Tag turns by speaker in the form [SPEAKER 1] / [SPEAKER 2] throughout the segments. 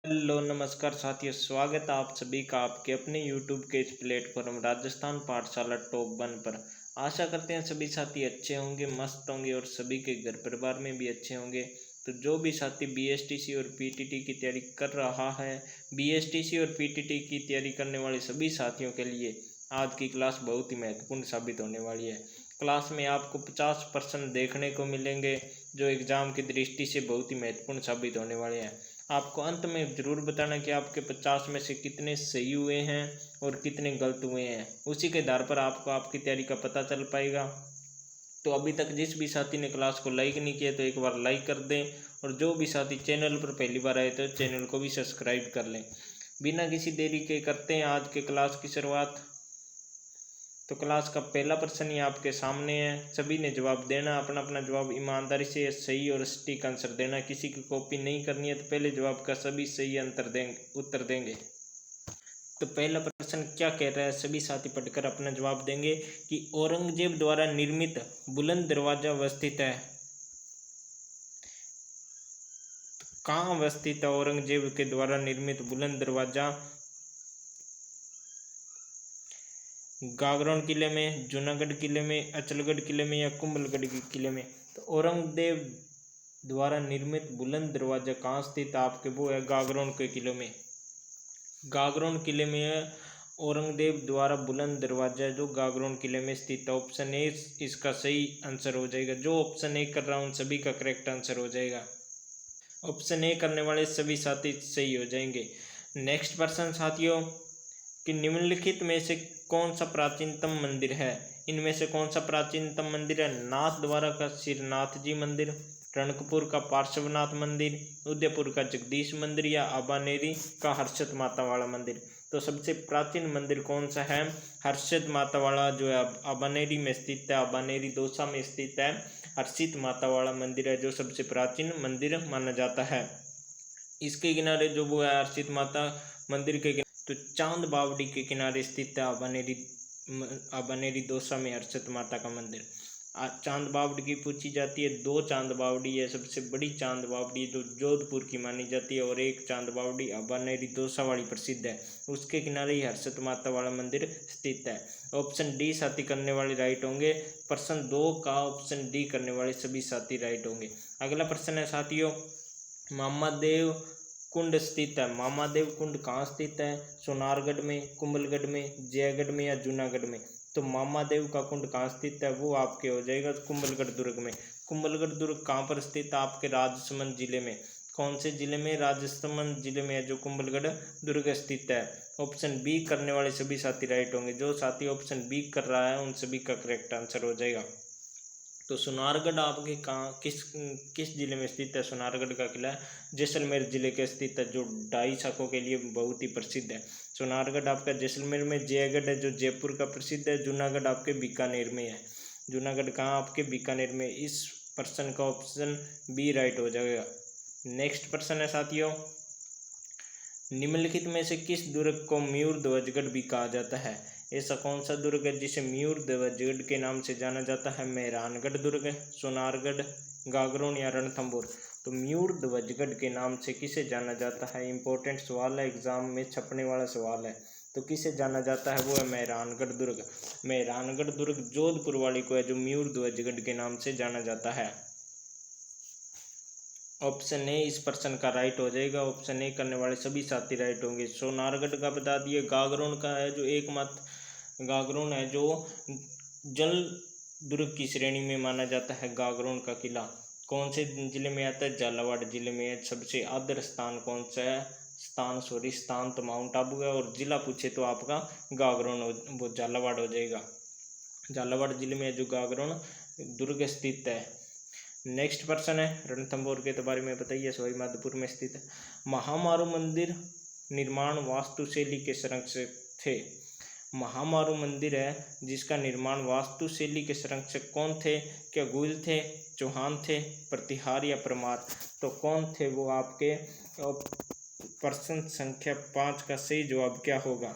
[SPEAKER 1] Hello नमस्कार साथियों, स्वागत है आप सभी का आपके अपने यूट्यूब के इस प्लेटफॉर्म राजस्थान पाठशाला टॉप 1 पर। आशा करते हैं सभी साथी अच्छे होंगे, मस्त होंगे और सभी के घर परिवार में भी अच्छे होंगे। तो जो भी साथी बीएसटीसी और पीटीटी की तैयारी कर रहा है, बीएसटीसी और पीटीटी की तैयारी करने वाले सभी साथियों के लिए आज की क्लास बहुत ही महत्वपूर्ण साबित होने वाली है। क्लास में आपको 50% देखने को मिलेंगे जो एग्ज़ाम की दृष्टि से बहुत ही महत्वपूर्ण साबित होने वाले हैं। आपको अंत में ज़रूर बताना कि आपके 50 में से कितने सही हुए हैं और कितने गलत हुए हैं। उसी के आधार पर आपको आपकी तैयारी का पता चल पाएगा। तो अभी तक जिस भी साथी ने क्लास को लाइक नहीं किया तो एक बार लाइक कर दें, और जो भी साथी चैनल पर पहली बार आए तो चैनल को भी सब्सक्राइब कर लें। बिना किसी देरी के करते हैं आज के क्लास की शुरुआत। तो क्लास का पहला प्रश्न ही आपके सामने है, सभी ने जवाब देना, अपना अपना जवाब ईमानदारी से सही और सटीक आंसर देना, किसी की कॉपी नहीं करनी है। तो पहले जवाब का सभी सही उत्तर देंगे। तो पहला प्रश्न क्या कह रहा है, सभी साथी पढ़कर अपना जवाब देंगे कि औरंगजेब द्वारा निर्मित बुलंद दरवाजा अवस्थित है। कहाँ अवस्थित है औरंगजेब के द्वारा निर्मित बुलंद दरवाजा? गागरोन किले में, जूनागढ़ किले में, अचलगढ़ किले में या कुंभलगढ़ किले में? तो औरंगजेब द्वारा निर्मित बुलंद दरवाजा कहाँ स्थित है आपके? वो है गागरोन के किले में। गागरोन किले में है औरंगजेब द्वारा बुलंद दरवाजा जो गागरोन किले में स्थित है। ऑप्शन ए इसका सही आंसर हो जाएगा। जो ऑप्शन ए कर रहा हूँ उन सभी का करेक्ट आंसर हो जाएगा। ऑप्शन ए करने वाले सभी साथी सही हो जाएंगे। नेक्स्ट प्रश्न साथियों कि निम्नलिखित में से कौन सा प्राचीनतम मंदिर है? इनमें से कौन सा प्राचीनतम मंदिर है? नाथद्वारा का सिरनाथ जी मंदिर, रणकपुर का पार्श्वनाथ मंदिर, उदयपुर का जगदीश मंदिर या अबानेरी का हर्षद माता वाला मंदिर? तो सबसे प्राचीन मंदिर कौन सा है? हर्षद माता वाला जो है अबानेरी में स्थित है, अबानेरी दौसा में स्थित है। हर्षित माता वाला मंदिर है जो सबसे प्राचीन मंदिर माना जाता है। इसके किनारे जो वो है हर्षित माता मंदिर के तो चांद बावड़ी के किनारे स्थित है अबानेरी दौसा में हर्षद माता का मंदिर। चांद बावड़ी की पूछी जाती है, दो चांद बावड़ी है, सबसे बड़ी चांद बावड़ी जो जोधपुर की मानी जाती है और एक चांद बावड़ी अबानेरी दौसा वाली प्रसिद्ध है, उसके किनारे ही हर्षद माता वाला मंदिर स्थित है। ऑप्शन डी साथी करने वाले राइट होंगे। प्रश्न 2 का ऑप्शन डी करने वाले सभी साथी राइट होंगे। अगला प्रश्न है साथियों, मामादेव कुंड स्थित है। मामादेव कुंड कहाँ स्थित है? सोनारगढ़ में, कुंभलगढ़ में, जयगढ़ में या जूनागढ़ में? तो मामादेव का कुंड कहाँ स्थित है? वो आपके हो जाएगा कुंभलगढ़ दुर्ग में। कुंभलगढ़ दुर्ग कहाँ पर स्थित है? आपके राजसमंद जिले में। कौन से जिले में? राजसमंद जिले में है जो कुंभलगढ़ दुर्ग स्थित है। ऑप्शन बी करने वाले सभी साथी राइट होंगे। जो साथी ऑप्शन बी कर रहा है उन सभी का करेक्ट आंसर हो जाएगा। तो सोनारगढ़ आपके कहाँ किस जिले में स्थित है? सोनारगढ़ का किला जैसलमेर जिले के स्थित है जो डाई शाखों के लिए बहुत ही प्रसिद्ध है। सोनारगढ़ आपका जैसलमेर में, जयगढ़ है जो जयपुर का प्रसिद्ध है, जूनागढ़ आपके बीकानेर में है। जूनागढ़ कहाँ? आपके बीकानेर में। इस प्रश्न का ऑप्शन बी राइट हो जाएगा। नेक्स्ट प्रश्न है साथियों, निम्नलिखित में से किस दुर्ग को मयूर ध्वजगढ़ भी कहा जाता है? ऐसा कौन सा दुर्ग है जिसे मयूर ध्वजगढ़ के नाम से जाना जाता है? मेहरानगढ़ दुर्ग है, सोनारगढ़, गागरोन या रणथंभौर? तो मयूर ध्वजगढ़ के नाम से किसे जाना जाता है? इंपॉर्टेंट सवाल है, एग्जाम में छपने वाला सवाल है। तो किसे जाना जाता है? वो है मेहरानगढ़ दुर्ग। मेहरानगढ़ दुर्ग जोधपुर वाली को है जो मयूर ध्वजगढ़ के नाम से जाना जाता है। ऑप्शन ए इस प्रश्न का राइट हो जाएगा। ऑप्शन ए करने वाले सभी साथी राइट होंगे। सोनारगढ़ का बता दिए। गागरोन का है जो एकमात्र गागरोन है जो जल दुर्ग की श्रेणी में माना जाता है। गागरोन का किला कौन से जिले में आता है? झालावाड़ जिले में है। सबसे आदर स्थान कौन सा है? स्थान तो माउंट आबू है, और जिला पूछे तो आपका गागरोन वो झालावाड़ हो जाएगा। झालावाड़ जिले में जो गागरोन दुर्ग स्थित है। नेक्स्ट प्रश्न है, रणथंभौर के बारे में बताइए। सवाई माधोपुर में स्थित है। महामारू मंदिर निर्माण वास्तुशैली के संरक्षक थे। महामारू मंदिर है जिसका निर्माण वास्तुशैली के संरक्षक कौन थे? क्या गुल थे, चौहान थे, प्रतिहार या परमार? तो कौन थे वो आपके? प्रश्न संख्या 5 का सही जवाब क्या होगा?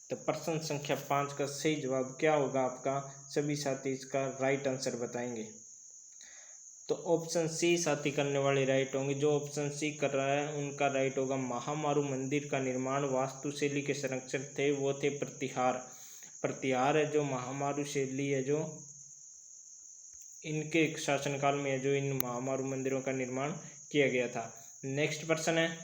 [SPEAKER 1] तो प्रश्न संख्या 5 का सही जवाब क्या होगा आपका? सभी साथी इसका राइट आंसर बताएंगे। तो ऑप्शन सी साथी करने वाले राइट होंगे। जो ऑप्शन सी कर रहा है उनका राइट होगा। महामारू मंदिर का निर्माण वास्तुशैली के संरक्षक थे वो थे प्रतिहार। प्रतिहार है जो महामारू शैली है जो इनके शासनकाल में है जो इन महामारू मंदिरों का निर्माण किया गया था। नेक्स्ट प्रश्न है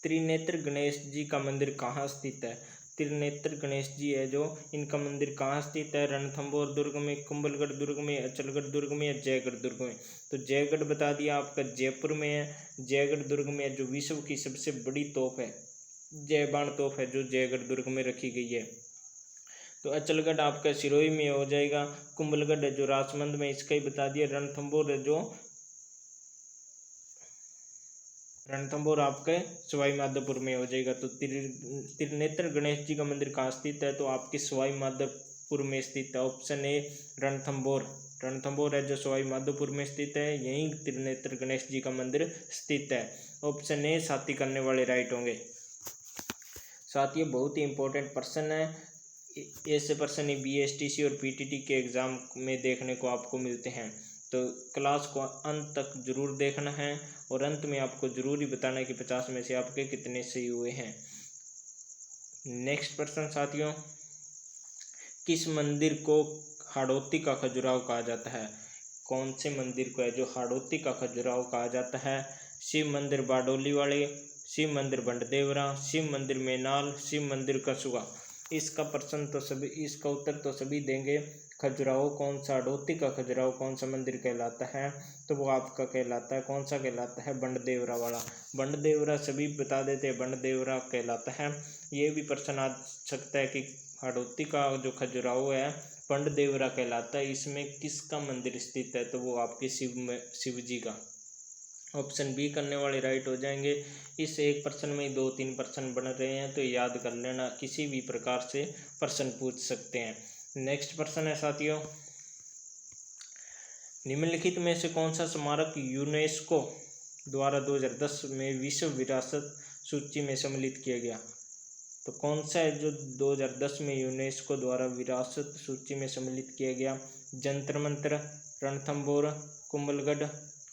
[SPEAKER 1] त्रिनेत्र गणेश जी का मंदिर कहाँ स्थित है। त्रिनेत्र गणेश जी है जो इनका मंदिर कहाँ स्थित है। रणथंभौर दुर्ग में, कुंभलगढ़ दुर्ग में, अचलगढ़ दुर्ग में या जयगढ़ दुर्ग में। तो जयगढ़ बता दिया आपका जयपुर में है। जयगढ़ दुर्ग में है जो विश्व की सबसे बड़ी तोप है, जयबाण तोप है जो जयगढ़ दुर्ग में रखी गई है। तो अचलगढ़ आपका सिरोही में हो जाएगा। कुंभलगढ़ है जो राजमंद में, इसका ही बता दिया। रणथंभौर आपके सवाई माधोपुर में हो जाएगा। तो त्रिनेत्र गणेश जी का मंदिर कहाँ स्थित है। तो आपके सवाई माधोपुर में स्थित है। Option A Ranthambore. रणथंभौर है जो सवाई माधोपुर में स्थित है, यहीं त्रिनेत्र गणेश जी का मंदिर स्थित है। ऑप्शन ए साथी करने वाले राइट होंगे। साथ ये बहुत ही इंपॉर्टेंट प्रश्न है। ऐसे प्रश्न BSTC और PTT के एग्ज़ाम में देखने को आपको मिलते हैं। तो क्लास को अंत तक जरूर देखना है और अंत में आपको जरूर ही बताना है कि 50 में से आपके कितने सही हुए हैं। नेक्स्ट प्रश्न साथियों, किस मंदिर को हाड़ौती का खजुराहो कहा जाता है। कौन से मंदिर को है जो हाड़ौती का खजुराहो कहा जाता है। शिव मंदिर बारडोली वाले, शिव मंदिर बंडदेवरा, शिव मंदिर मेनाल, शिव मंदिर कसुआ। इसका उत्तर तो सभी देंगे। खजुराहो कौन सा, हाड़ौती का खजुराहो कौन सा मंदिर कहलाता है। तो वो आपका कहलाता है, कौन सा कहलाता है, बंडदेवरा वाला। बंडदेवरा सभी बता देते हैं, बंडदेवरा कहलाता है। ये भी प्रश्न आ सकता है कि हाड़ौती का जो खजुराहो है बंडदेवरा कहलाता है, इसमें किसका मंदिर स्थित है। तो वो आपके शिव जी का। ऑप्शन बी करने वाले राइट हो जाएंगे। इस एक प्रश्न में 2-3 प्रश्न बन रहे हैं तो याद कर लेना, किसी भी प्रकार से प्रश्न पूछ सकते हैं। नेक्स्ट प्रश्न है साथियों, निम्नलिखित में से कौन सा स्मारक यूनेस्को द्वारा 2010 में विश्व विरासत सूची में सम्मिलित किया गया। तो कौन सा है जो 2010 में यूनेस्को द्वारा विरासत सूची में सम्मिलित किया गया। Jantar Mantar, Ranthambore, Kumbhalgarh,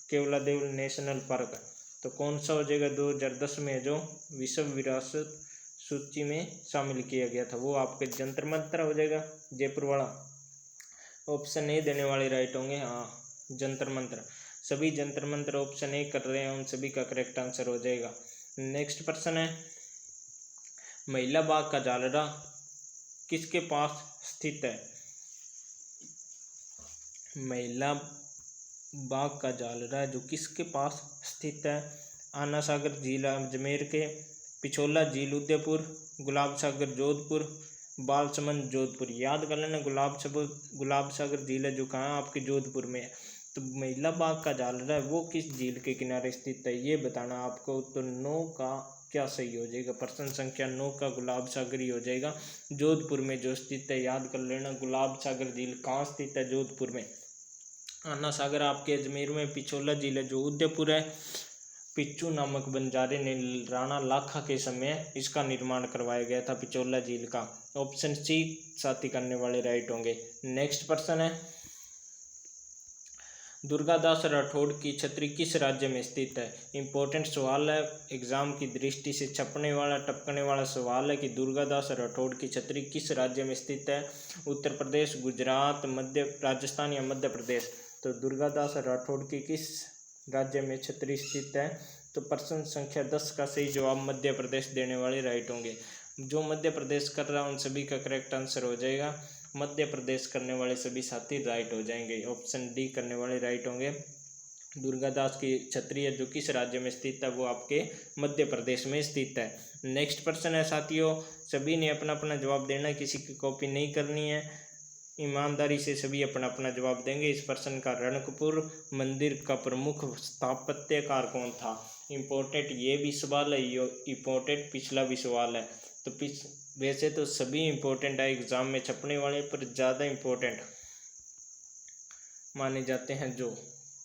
[SPEAKER 1] Keoladeo national park. तो कौन सा हो जाएगा 2010 में जो विश्व विरासत सूची में शामिल किया गया था, वो आपके जंतर मंतर हो जाएगा, जयपुर वाला। ऑप्शन ए देने वाले राइट होंगे। हाँ, जंतर मंतर। सभी जंतर मंतर ऑप्शन ए कर रहे हैं, उन सभी का करेक्ट आंसर हो जाएगा। नेक्स्ट प्रश्न है, महिला बाग का जालरा किसके पास स्थित है। महिला बाग का जालरा जो किसके पास स्थित है। आना सागर झील अजमेर के, पिछोला झील उदयपुर, गुलाब सागर जोधपुर, बालसमंद जोधपुर। याद कर लेना, गुलाब सागर झील है जो कहाँ आपके जोधपुर में है। तो महिला बाग का जालरा है वो किस झील के किनारे स्थित है, ये बताना आपको। तो 9 का क्या सही हो जाएगा, प्रश्न संख्या 9 का गुलाब सागर ही हो जाएगा, जोधपुर में जो स्थित है। याद कर लेना, गुलाब सागर झील कहाँ स्थित है, जोधपुर में। आना सागर आपके अजमेर में, पिछोला झील है जो उदयपुर है। पिच्चू नामक बंजारे ने राणा लाखा के समय इसका निर्माण करवाया गया था, पिछोला झील का। ऑप्शन सी साथी करने वाले राइट होंगे। नेक्स्ट प्रश्न है, दुर्गादास राठौड़ की छतरी किस राज्य में स्थित है। इंपॉर्टेंट सवाल है, एग्जाम की दृष्टि से छपने वाला टपकने वाला सवाल है कि दुर्गादास राठौड़ की छतरी किस राज्य में स्थित है। उत्तर प्रदेश, गुजरात, राजस्थान या मध्य प्रदेश। तो दुर्गादास राठौड़ की किस राज्य में छतरी स्थित है। तो प्रश्न संख्या 10 का सही जवाब मध्य प्रदेश देने वाले राइट होंगे। जो मध्य प्रदेश कर रहा है उन सभी का करेक्ट आंसर हो जाएगा। मध्य प्रदेश करने वाले सभी साथी राइट हो जाएंगे। ऑप्शन डी करने वाले राइट होंगे। दुर्गादास की छतरी है जो किस राज्य में स्थित है, वो आपके मध्य प्रदेश में स्थित है। नेक्स्ट प्रश्न है साथियों, सभी ने अपना अपना जवाब देना है, किसी की कॉपी नहीं करनी है। ईमानदारी से सभी अपना अपना जवाब देंगे। इस प्रश्न का, रणकपुर मंदिर का प्रमुख स्थापत्यकार कौन था। इम्पोर्टेंट ये भी सवाल है, ये इम्पोर्टेंट पिछला भी सवाल है। तो वैसे तो सभी इम्पोर्टेंट है, एग्जाम में छपने वाले, पर ज़्यादा इम्पोर्टेंट माने जाते हैं जो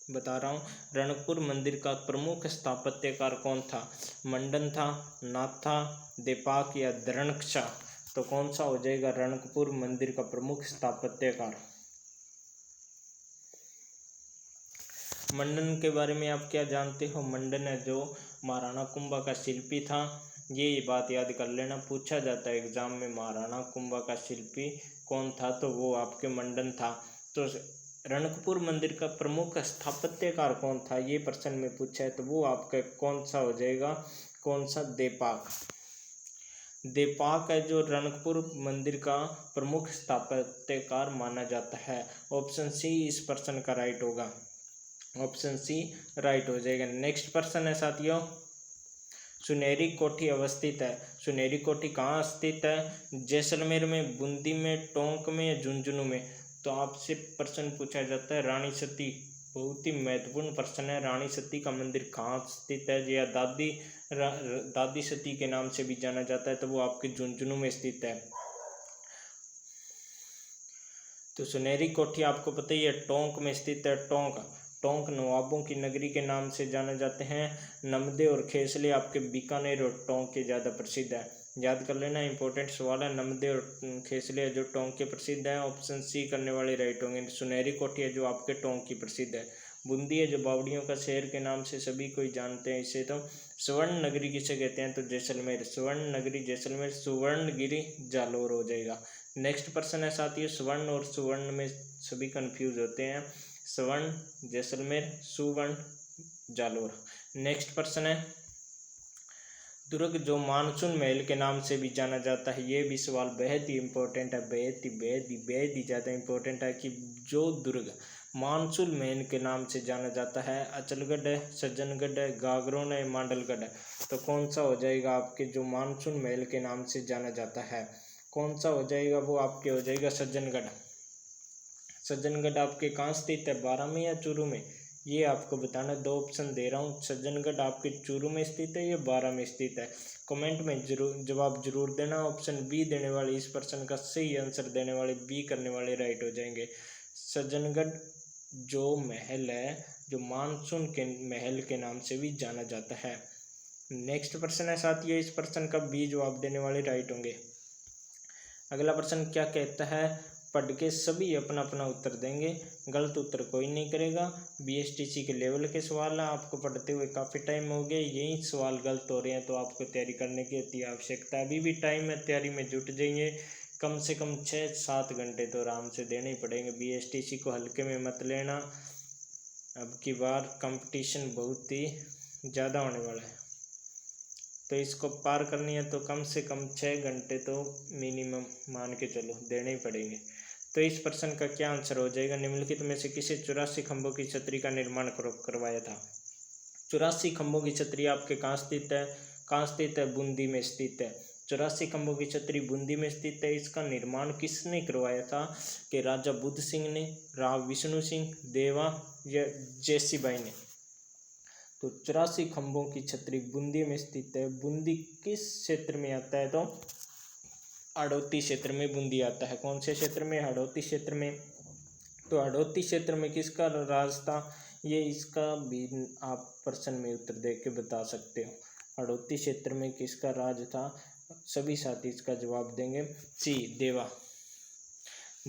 [SPEAKER 1] बता रहा हूँ। रणकपुर मंदिर का प्रमुख स्थापत्यकार कौन था। मंडन था, नाथ था, देपाक या दरणक्षा। तो कौन सा हो जाएगा रणकपुर मंदिर का प्रमुख स्थापत्यकार। मंडन के बारे में आप क्या जानते हो? मंडन है जो महाराणा कुंभा का शिल्पी था। ये बात याद कर लेना, पूछा जाता है एग्जाम में, महाराणा कुंभा का शिल्पी कौन था, तो वो आपके मंडन था। तो रणकपुर मंदिर का प्रमुख स्थापत्यकार कौन था, ये प्रश्न में पूछा है, तो वो आपका कौन सा हो जाएगा, कौन सा, देपाक। देपाक है जो रणकपुर मंदिर का प्रमुख स्थापत्यकार माना जाता है। ऑप्शन सी इस प्रश्न का राइट होगा, ऑप्शन सी राइट हो जाएगा। नेक्स्ट प्रश्न है साथियों, सुनहरी कोठी अवस्थित है। सुनहरी कोठी कहाँ स्थित है? जैसलमेर में, बूंदी में, टोंक में या झुंझुनू में? तो आपसे प्रश्न पूछा जाता है रानी सती, बहुत ही महत्वपूर्ण प्रश्न है। रानी सती का मंदिर कहाँ स्थित है, या दादी सती के नाम से भी जाना जाता है, तो वो आपके झुंझुनू में स्थित है। तो सुनहरी कोठी आपको पता ही है टोंक में स्थित है। टोंक नवाबों की नगरी के नाम से जाने जाते हैं। नमदे और खेसले आपके बीकानेर और टोंक के ज़्यादा प्रसिद्ध है, याद कर लेना, इंपॉर्टेंट सवाल है। नमदे और खेसले जो टोंक के प्रसिद्ध है, ऑप्शन सी करने वाले राइट होंगे। सुनहरी कोठी है जो आपके टोंक की प्रसिद्ध है। बूंदी है जो बावड़ियों का शहर के नाम से सभी कोई जानते हैं इसे, तो स्वर्ण नगरी किसे कहते हैं, तो जैसलमेर, स्वर्ण नगरी जैसलमेर, सुवर्णगिरी जालोर हो जाएगा। नेक्स्ट प्रश्न है साथियों, स्वर्ण और सुवर्ण में सभी कंफ्यूज होते हैं, स्वर्ण जैसलमेर, सुवर्ण जालोर। नेक्स्ट प्रश्न है, दुर्ग जो मानसून महल के नाम से भी जाना जाता है, ये भी सवाल बेहद ही इंपॉर्टेंट है, बेहद ही ज़्यादा इंपॉर्टेंट है कि जो दुर्ग मानसून महल के नाम से जाना जाता है, अचलगढ़ है, सज्जनगढ़ है, गागरोन है, मांडलगढ़ है, तो कौन सा हो जाएगा आपके जो मानसून महल के नाम से जाना जाता है, कौन सा हो जाएगा, वो आपके हो जाएगा सज्जनगढ़। सज्जनगढ़ आपके कहाँ स्थित है, 12 में या चूरू में, ये आपको बताना। 2 ऑप्शन दे रहा हूँ, सज्जनगढ़ आपके चूरू में स्थित है या 12 में स्थित है। कमेंट में जवाब जरूर देना। ऑप्शन बी देने वाले इस प्रश्न का सही आंसर देने वाले, बी करने वाले राइट हो जाएंगे। सज्जनगढ़ जो महल है, जो मानसून के महल के नाम से भी जाना जाता है। नेक्स्ट प्रश्न है साथियों, इस प्रश्न का बी जवाब देने वाले राइट होंगे। अगला प्रश्न क्या कहता है, पढ़ के सभी अपना अपना उत्तर देंगे, गलत उत्तर कोई नहीं करेगा। बीएसटीसी के लेवल के सवाल हैं, आपको पढ़ते हुए काफ़ी टाइम हो गया, यही सवाल गलत हो रहे हैं, तो आपको तैयारी करने की अति आवश्यकता है। अभी भी टाइम है, तैयारी में जुट जाइए, कम से कम 6-7 घंटे तो आराम से देने ही पड़ेंगे। बीएसटीसी को हल्के में मत लेना, अब की बार कंपटीशन बहुत ही ज़्यादा होने वाला है, तो इसको पार करनी है तो कम से कम 6 घंटे तो मिनिमम मान के चलो देने ही पड़ेंगे। तो इस प्रश्न का क्या आंसर हो जाएगा, निम्नलिखित में से किसे 84 खंभों की छतरी का निर्माण करवाया था। 84 खंभों की छतरी आपके कहाँ स्थित है, बूंदी में स्थित है। 84 खंभों की छतरी बूंदी में स्थित है। इसका निर्माण किसने करवाया था, कि राजा बुद्ध सिंह ने, राव विष्णु सिंह, देवा या जैसीबाई ने। तो 84 खंभों की छतरी बूंदी में स्थित है। बूंदी किस क्षेत्र में आता है, तो हाड़ौती क्षेत्र में बूंदी आता है। कौन से क्षेत्र में, हाड़ौती क्षेत्र में। तो हाड़ौती क्षेत्र में किसका राज था, ये इसका भी आप प्रश्न में उत्तर दे के बता सकते हो। हाड़ौती क्षेत्र में किसका राज था, सभी साथी इसका जवाब देंगे सी,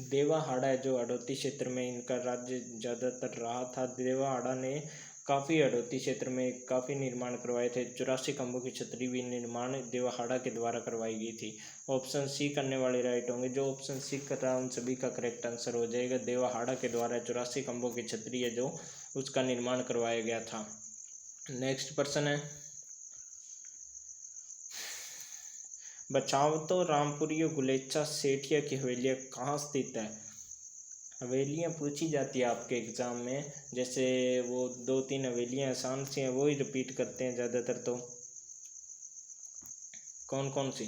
[SPEAKER 1] देवाहाड़ा है जो हाड़ौती क्षेत्र में इनका राज्य ज़्यादातर रहा था। देवाहाड़ा ने काफ़ी हाड़ौती क्षेत्र में काफ़ी निर्माण करवाए थे। 84 खंभों की छतरी भी निर्माण देवाहाड़ा के द्वारा करवाई गई थी। ऑप्शन सी करने वाले राइट होंगे, जो ऑप्शन सी कर रहा है उन सभी का करेक्ट आंसर हो जाएगा। देवाहाड़ा के द्वारा 84 खंभों की छतरी है जो उसका निर्माण करवाया गया था। नेक्स्ट प्रश्न है, बछावतो, रामपुरी, गुलेचा, सेठिया की हवेलियाँ कहाँ स्थित है। हवेलियाँ पूछी जाती है आपके एग्ज़ाम में, जैसे वो 2-3 हवेलियाँ आसान सी हैं वो ही रिपीट करते हैं ज़्यादातर। तो कौन कौन सी,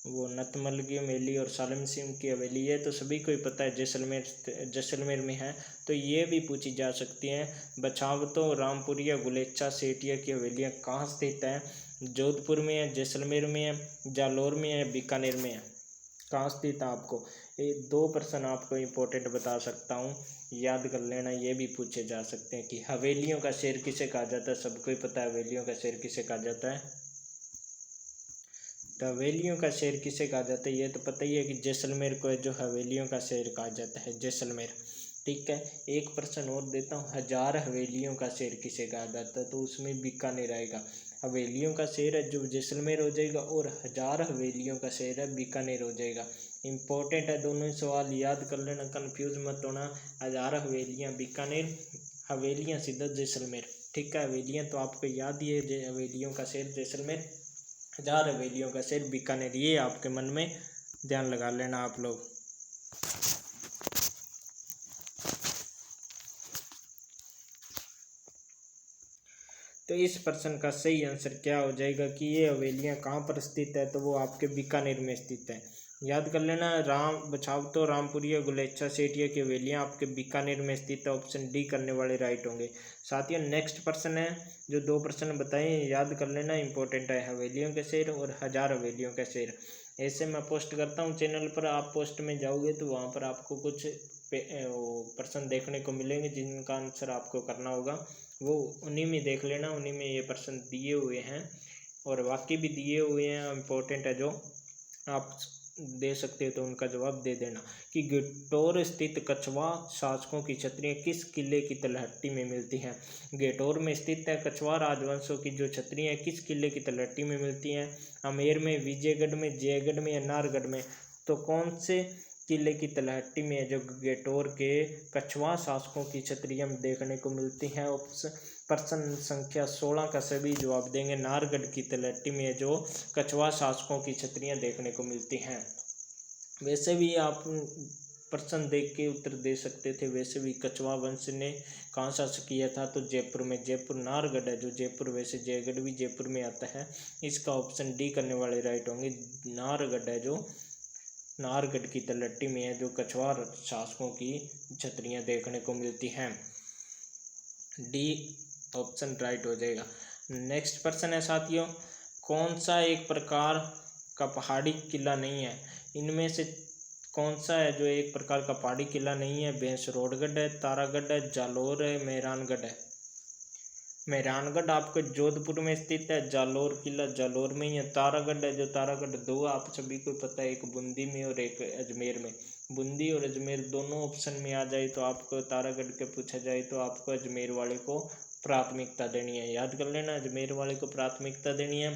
[SPEAKER 1] वो नतमलगी मेली और सालिम सिंह की हवेली है, तो सभी को ही पता है जैसलमेर में है, तो ये भी पूछी जा सकती हैं। बछावतो, रामपुरिया, गुलेचा, सेठिया की हवेलियाँ कहाँ स्थित है, जोधपुर में है, जैसलमेर में है, जालोर में है, बीकानेर में है, कहाँ स्थित है। आपको ये 2 प्रश्न आपको इम्पोर्टेंट बता सकता हूँ, याद कर लेना। ये भी पूछे जा सकते हैं कि हवेलियों का शहर किसे कहा जाता है, सबको ही पता है हवेलियों का शहर किसे कहा जाता है। तो हवेलियों का शहर किसे कहा जाता है, ये तो पता ही है कि जैसलमेर को जो हवेलियों का शहर कहा जाता है, जैसलमेर। ठीक है, एक प्रश्न और देता हूँ, 1000 हवेलियों का शहर किसे कहा जाता है? तो उसमें बीकानेर आएगा। हवेलियों का शहर है जो जैसलमेर हो जाएगा, और 1000 हवेलियों का शहर है बीकानेर हो जाएगा। इंपॉर्टेंट है, दोनों ही सवाल याद कर लेना, कंफ्यूज मत होना। 1000 हवेलियाँ बीकानेर, हवेलियाँ सीधा जैसलमेर। ठीक है, हवेलियाँ तो आपको याद ही है, हवेलियों का शहर जैसलमेर, 1000 हवेलियों का शहर बीकानेर, ये आपके मन में ध्यान लगा लेना आप लोग। तो इस प्रश्न का सही आंसर क्या हो जाएगा कि ये हवेलियाँ कहाँ पर स्थित है? तो वो आपके बीकानेर में स्थित है। याद कर लेना, राम बछावतो, रामपुरिया, गुलेच्छा सेठिया की हवेलियाँ आपके बीकानेर में स्थित है। ऑप्शन डी करने वाले राइट होंगे। साथियों, नेक्स्ट प्रश्न है, जो 2 प्रश्न बताए याद कर लेना, इंपॉर्टेंट है, हवेलियों के शहर और 1000 हवेलियों के शहर। ऐसे मैं पोस्ट करता हूँ चैनल पर, आप पोस्ट में जाओगे तो वहाँ पर आपको कुछ प्रश्न देखने को मिलेंगे जिनका आंसर आपको करना होगा, वो उन्हीं में देख लेना, उन्हीं में ये प्रश्न दिए हुए हैं और वाक्य भी दिए हुए हैं, इम्पोर्टेंट है, जो आप दे सकते हो तो उनका जवाब दे देना। कि गेटौर स्थित कछवा शासकों की छत्रियाँ किस किले की तलहटी में मिलती हैं? गेटौर में स्थित है कछवा राजवंशों की जो छत्रियाँ किस किले की तलहटी में मिलती हैं? अमेर में, विजयगढ़ में, जयगढ़ में या नारगढ़ में? तो कौन से किले की तलहटी में जो गेटौर के कछवा शासकों की छत्रियाँ देखने को मिलती हैं? प्रश्न संख्या 16 का सभी जवाब देंगे। नारगढ़ की तलहटी में जो कछवा शासकों की छत्रियाँ देखने को मिलती हैं। वैसे भी आप प्रश्न देख के उत्तर दे सकते थे। वैसे भी कछवा वंश ने कहाँ शासन किया था? तो जयपुर में। जयपुर नारगढ़ है जो जयपुर, वैसे जयगढ़ भी जयपुर में आता है। इसका ऑप्शन डी करने वाले राइट होंगे। नारगढ़ है जो नारगढ़ की तलहटी में है जो कछवा शासकों की छत्रियाँ देखने को मिलती हैं। डी ऑप्शन राइट हो जाएगा। नेक्स्ट प्रश्न है साथियों, कौन सा एक प्रकार का पहाड़ी किला नहीं है? इनमें से कौन सा है जो एक प्रकार का पहाड़ी किला नहीं है? भैंसरोडगढ़ है, तारागढ़ है, जालोर है, मेहरानगढ़ है। मेहरानगढ़ आपको जोधपुर में स्थित है। जालोर किला जालोर में ही है। तारागढ़ है जो तारागढ़, दो आप सभी को पता है, एक बूंदी में और एक अजमेर में। बूंदी और अजमेर दोनों ऑप्शन में आ जाए तो आपको तारागढ़ के पूछा जाए तो आपको अजमेर वाले को प्राथमिकता देनी है। याद कर लेना, अजमेर वाले को प्राथमिकता देनी है।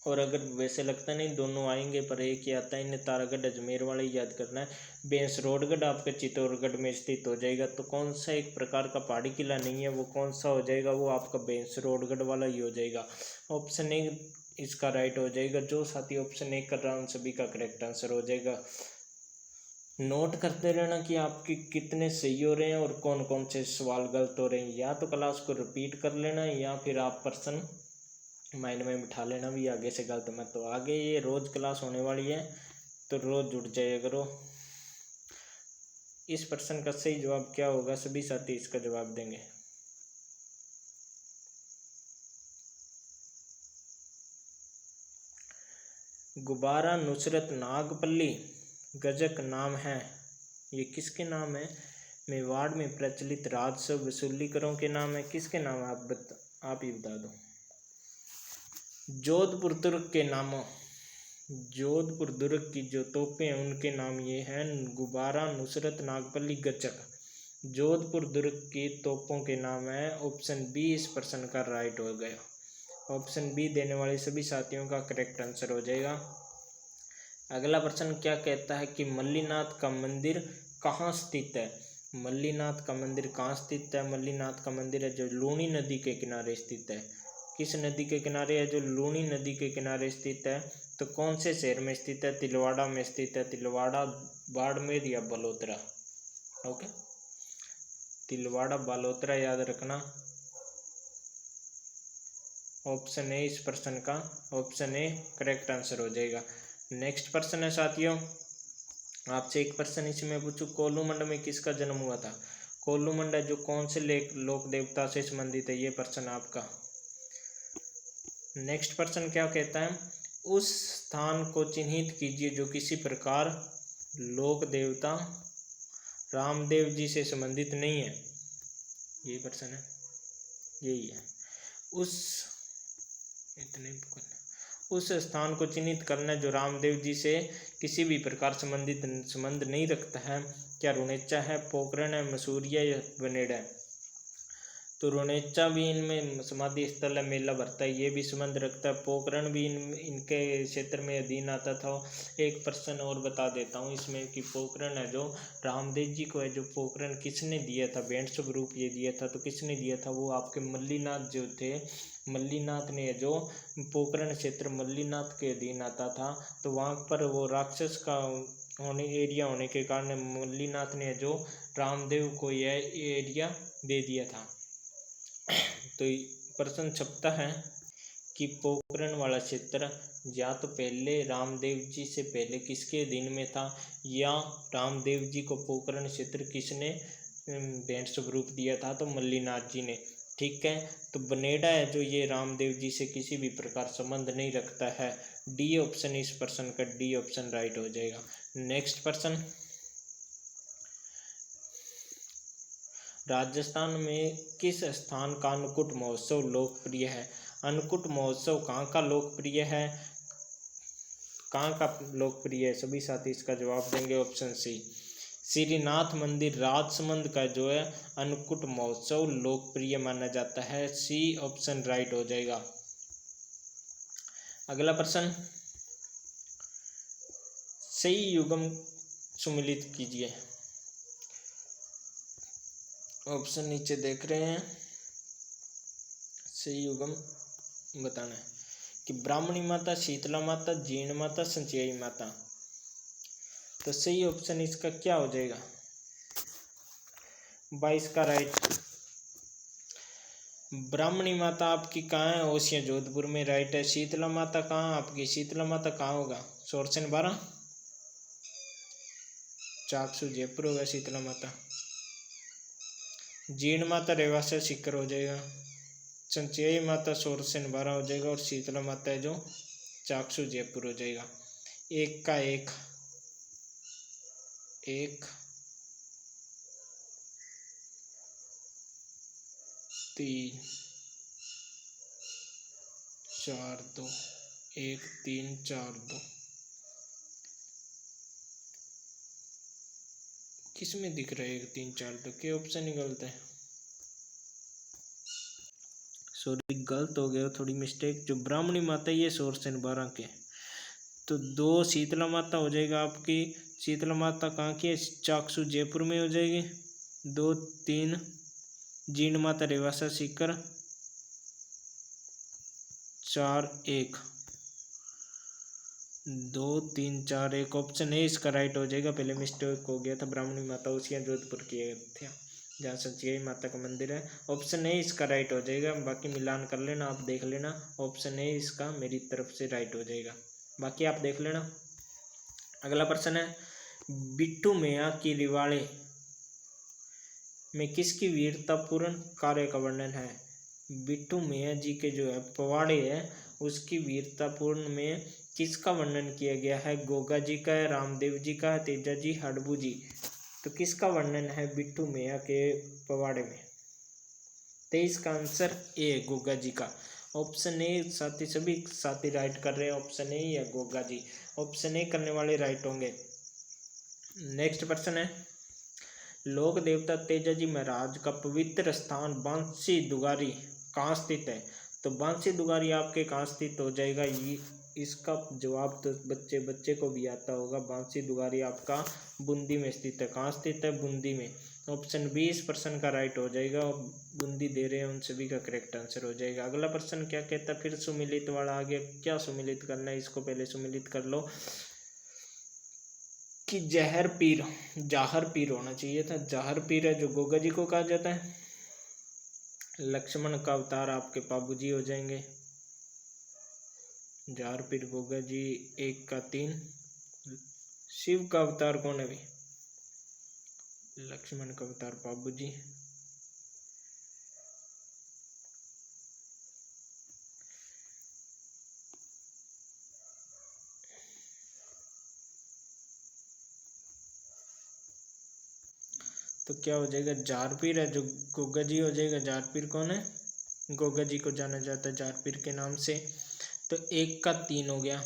[SPEAKER 1] और अगर वैसे लगता नहीं दोनों आएंगे पर एक ही आता है, इन्हें तारागढ़ अजमेर वाला ही याद करना है। भैंसरोडगढ़ आपका चित्तौड़गढ़ में स्थित हो जाएगा। तो कौन सा एक प्रकार का पहाड़ी किला नहीं है, वो कौन सा हो जाएगा? वो आपका भैंसरोडगढ़ वाला ही हो जाएगा। ऑप्शन ए इसका राइट हो जाएगा। जो साथी ऑप्शन ए कर रहा है उन सभी का करेक्ट आंसर हो जाएगा। नोट करते रहना कि आपके कितने सही हो रहे हैं और कौन कौन से सवाल गलत हो रहे हैं। या तो क्लास को रिपीट कर लेना या फिर आप प्रश्न माइंड में बिठा लेना भी आगे से गलत मत। तो आगे ये रोज़ क्लास होने वाली है तो रोज़ जुड़ जाया करो। इस प्रश्न का सही जवाब क्या होगा? सभी साथी इसका जवाब देंगे। गुब्बारा नुसरत नागपल्ली गजक नाम है, ये किसके नाम है? मेवाड़ में प्रचलित राजस्व वसूलीकरों के नाम है। किसके नाम है? आप ही बता दो। जोधपुर दुर्ग के नामों, जोधपुर दुर्ग की जो तोपें हैं उनके नाम ये हैं गुब्बारा, नुसरत, नागपल्ली, गचक। जोधपुर दुर्ग की तोपों के नाम है। ऑप्शन बी इस प्रश्न का राइट हो गया। ऑप्शन बी देने वाले सभी साथियों का करेक्ट आंसर हो जाएगा। अगला प्रश्न क्या कहता है कि मल्लीनाथ का मंदिर कहाँ स्थित है? मल्लीनाथ का मंदिर कहाँ स्थित है? मल्लीनाथ का मंदिर है जो लूनी नदी के किनारे स्थित है। किस नदी के किनारे है? जो लूनी नदी के किनारे स्थित है। तो कौन से शहर में स्थित है? तिलवाड़ा में स्थित है। तिलवाड़ा, बाड़मेर या बलोतरा? ओके, तिलवाड़ा बालोतरा याद रखना। ऑप्शन ए इस प्रश्न का, ऑप्शन ए करेक्ट आंसर हो जाएगा। नेक्स्ट प्रश्न है साथियों, आपसे एक प्रश्न इसमें पूछूं, कोल्लूमंड में किसका जन्म हुआ था? कोल्लूमंड जो कौन से लोक देवता से संबंधित है? ये प्रश्न आपका। नेक्स्ट प्रश्न क्या कहता है, उस स्थान को चिन्हित कीजिए जो किसी प्रकार लोक देवता रामदेव जी से संबंधित नहीं है। ये प्रश्न है, यही है। उस उस स्थान को चिन्हित करना जो रामदेव जी से किसी भी प्रकार संबंध नहीं रखता है। क्या रुणेचा है, पोखरण है, मसूरिया या बनेड़ा है? तो रुणेचा भी इनमें समाधि स्थल है, मेला भरता है, ये भी संबंध रखता है। पोखरण भी इनके क्षेत्र में अधीन आता था। एक प्रश्न और बता देता हूँ इसमें कि पोखरण है जो रामदेव जी को है, जो पोखरण किसने दिया था, भेंट स्वरूप ये दिया था, तो किसने दिया था? वो आपके मल्लीनाथ जो थे, मल्लीनाथ ने जो पोखरण क्षेत्र मल्लीनाथ के अधीन आता था, तो वहाँ पर वो राक्षस का एरिया होने के कारण मल्लीनाथ ने जो रामदेव को यह एरिया दे दिया था। तो प्रश्न छपता है कि पोखरण वाला क्षेत्र या तो पहले रामदेव जी से पहले किसके अधीन में था, या रामदेव जी को पोखरण क्षेत्र किसने भेंट स्वरूप दिया था, तो मल्लीनाथ जी ने। ठीक है, तो बनेड़ा है जो ये रामदेव जी से किसी भी प्रकार संबंध नहीं रखता है। डी ऑप्शन इस प्रश्न का, डी ऑप्शन राइट हो जाएगा। नेक्स्ट प्रश्न, राजस्थान में किस स्थान का अन्नकूट महोत्सव लोकप्रिय है? अन्नकूट महोत्सव कहाँ का लोकप्रिय है, कहाँ का लोकप्रिय है? सभी साथी इसका जवाब देंगे ऑप्शन सी, श्रीनाथ मंदिर राजसमंद का जो है अन्नकूट महोत्सव लोकप्रिय माना जाता है। सी ऑप्शन राइट हो जाएगा। अगला प्रश्न, सही युग्म सुमिलित कीजिए। ऑप्शन नीचे देख रहे हैं, सही युग्म बताना है कि ब्राह्मणी माता, शीतला माता, जीर्ण माता, संचयी माता। तो सही ऑप्शन इसका क्या हो जाएगा? 22 का राइट। ब्राह्मणी माता आपकी कहाँ है? ओसिया जोधपुर में, राइट है। शीतला माता कहाँ आपकी? शीतला माता कहाँ होगा? सोरसन 12 चाकसू जयपुर होगा शीतला माता। जीर्ण माता रेवासा सीकर हो जाएगा। संचयी माता सोरसन 12 हो जाएगा, और शीतला माता है जो चाकसू जयपुर हो जाएगा। एक का एक, एक 3 4 2, 1 3 4 2। किस में दिख रहा है 1 3 4 2? क्या ऑप्शन ही गलत है? सॉरी गलत हो गया, थोड़ी मिस्टेक। जो ब्राह्मणी माता ये सोरसन 12 के, तो 2 शीतला माता हो जाएगा आपकी। शीतला माता कहाँ की है? चाकसू जयपुर में हो जाएगी। 2 3 जीर्ण माता रेवासा सीकर, 4 1 2 3 4 1 ऑप्शन है इसका राइट हो जाएगा। पहले मिस्टेक हो गया था, ब्राह्मणी माता उसी जोधपुर की थी जहाँ संचयी माता का मंदिर है। ऑप्शन ए इसका राइट हो जाएगा। बाकी मिलान कर लेना, आप देख लेना। ऑप्शन ए इसका मेरी तरफ से राइट हो जाएगा, बाकी आप देख लेना। अगला प्रश्न है, बिट्टू मियाँ की रिवाड़े में किसकी वीरतापूर्ण कार्य का वर्णन है? बिट्टू मियाँ जी के जो है पवाड़े है उसकी वीरतापूर्ण में किसका वर्णन किया गया है? गोगा जी का है, रामदेव जी का है, तेजा जी, हड़बू जी। तो किसका वर्णन है बिट्टू मियाँ के पवाड़े में? 23 का आंसर ए है, गोगा जी का। ऑप्शन ए साथी, सभी साथी राइट कर रहे हैं, ऑप्शन ए या गोगा जी। ऑप्शन ए करने वाले राइट होंगे। नेक्स्ट प्रश्न है, लोक देवता तेजा जी महाराज का पवित्र स्थान बांसी दुगारी कहाँ स्थित है? तो बांसी दुगारी आपके कहाँ स्थित हो जाएगा? ये इसका जवाब तो बच्चे को भी आता होगा। बांसी दुगारी आपका बूंदी में स्थित है। कहाँ स्थित है? बूंदी में। ऑप्शन 20 प्रश्न का राइट हो जाएगा। बूंदी दे रहे हैं उन सभी का करेक्ट आंसर हो जाएगा। अगला प्रश्न क्या कहता है? फिर सुमिलित वाला आ गया। क्या सुमिलित करना है? इसको पहले सुमिलित कर लो कि जाहर पीर होना चाहिए था। जाहर पीर है जो गोगा जी को कहा जाता है। लक्ष्मण का अवतार आपके बाबू जी हो जाएंगे। जाहर पीर गोगा जी 1 का 3। शिव का अवतार कौन है भी? लक्ष्मण का अवतार बाबू जी। तो क्या हो जाएगा? जारपीर है जो गोगा जी हो जाएगा। जारपीर कौन है? गोगा जी को जाना जाता है जारपीर के नाम से। तो 1 का 3 हो गया।